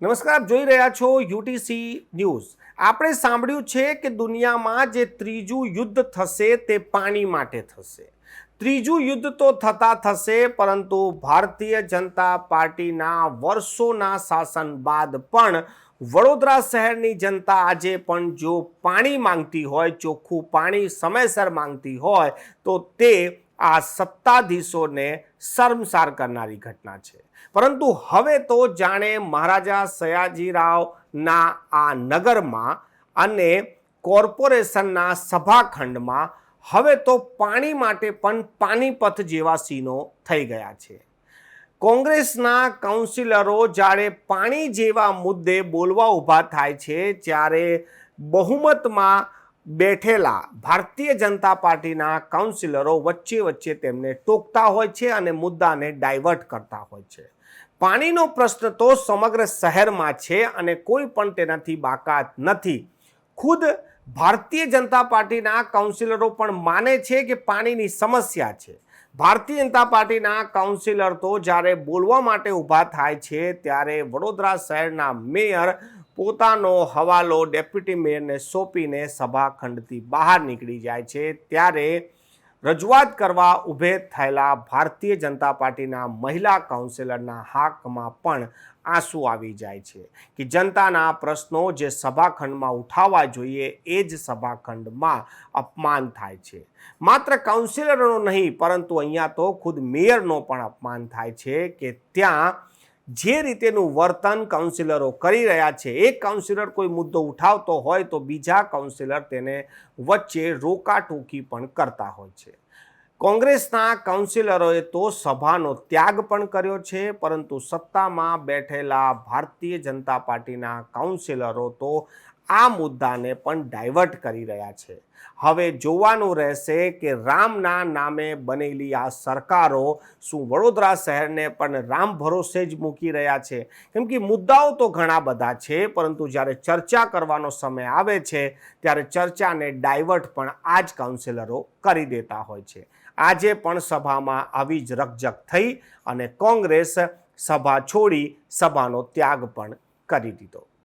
નમસ્કાર, આપ જોઈ રહ્યા છો યુટીસી ન્યૂઝ। આપણે સાંભળ્યું છે કે દુનિયામાં જે ત્રીજું યુદ્ધ થશે તે પાણી માટે થશે। ત્રીજું યુદ્ધ તો થશે, પરંતુ ભારતીય જનતા પાર્ટીના વર્ષોના શાસન બાદ પણ વડોદરા શહેરની જનતા આજે પણ જો પાણી માંગતી હોય, ચોખ્ખું પાણી સમયસર માંગતી હોય, તો તે આ સત્તાધીશોને શર્મસાર કરનારી ઘટના છે। પરંતુ હવે તો જાણે મહારાજા સયાજીરાવના આ નગરમાં અને કોર્પોરેશનના સભાખંડમાં હવે તો પાણી માટે પણ પાણીપત જેવા સીનો થઈ ગયા છે। કોંગ્રેસના કાઉન્સિલરો જ્યારે પાણી જેવા મુદ્દે બોલવા ઊભા થાય છે, ત્યારે બહુમતમાં બેઠેલા ભારતીય જનતા પાર્ટીના કાઉન્સિલરો વચ્ચે તેમને ટોકતા હોય છે અને મુદ્દાને ડાયવર્ટ કરતા હોય છે। પાણીનો પ્રશ્ન તો સમગ્ર શહેરમાં છે અને કોઈ પણ તેનાથી બાકાત નથી। ખુદ ભારતીય જનતા પાર્ટીના કાઉન્સિલરો પણ માને છે કે પાણીની સમસ્યા છે। ભારતીય જનતા પાર્ટીના કાઉન્સિલર તો જ્યારે બોલવા માટે ઊભા થાય છે, ત્યારે વડોદરા શહેરના મેયર પોતાનો હવાલો ડેપ્યુટી મેયરને સોંપીને સભાખંડથી બહાર નીકળી જાય છે। ત્યારે રજૂઆત કરવા ઊભે થયેલા ભારતીય જનતા પાર્ટીના મહિલા કાઉન્સિલરના હાકમાં પણ આંસુ આવી જાય છે કે જનતાના પ્રશ્નો જે સભાખંડમાં ઉઠાવવા જોઈએ એ જ સભાખંડમાં અપમાન થાય છે। માત્ર કાઉન્સિલરનો નહીં, પરંતુ અહીંયા તો ખુદ મેયરનો પણ અપમાન થાય છે કે ત્યાં જે રીતેનું વર્તન કાઉન્સિલરો કરી રહ્યા છે, એક કાઉન્સિલર કોઈ મુદ્દો ઉઠાવતો હોય તો બીજા કાઉન્સિલર તેને વચ્ચે રોકાટોકી પણ કરતા હોય છે। કોંગ્રેસના કાઉન્સિલરોએ તો સભાનો ત્યાગ પણ કર્યો છે, પરંતુ સત્તામાં બેઠેલા ભારતીય જનતા પાર્ટીના કાઉન્સિલરો તો આ મુદ્દાને પણ ડાયવર્ટ કરી રહ્યા છે। હવે જોવાનું રહેશે કે રામના નામે બનેલી આ સરકારો શું વડોદરા શહેરને પણ રામ ભરોસે જ મૂકી રહ્યા છે? કેમ કે મુદ્દાઓ તો ઘણા બધા છે, પરંતુ જ્યારે ચર્ચા કરવાનો સમય આવે છે ત્યારે ચર્ચાને ડાયવર્ટ પણ આ જ કાઉન્સિલરો કરી દેતા હોય છે। આજે પણ સભામાં આવી જ રકઝક થઈ અને કોંગ્રેસ સભા છોડી સભાનો ત્યાગ પણ કરી દીધો।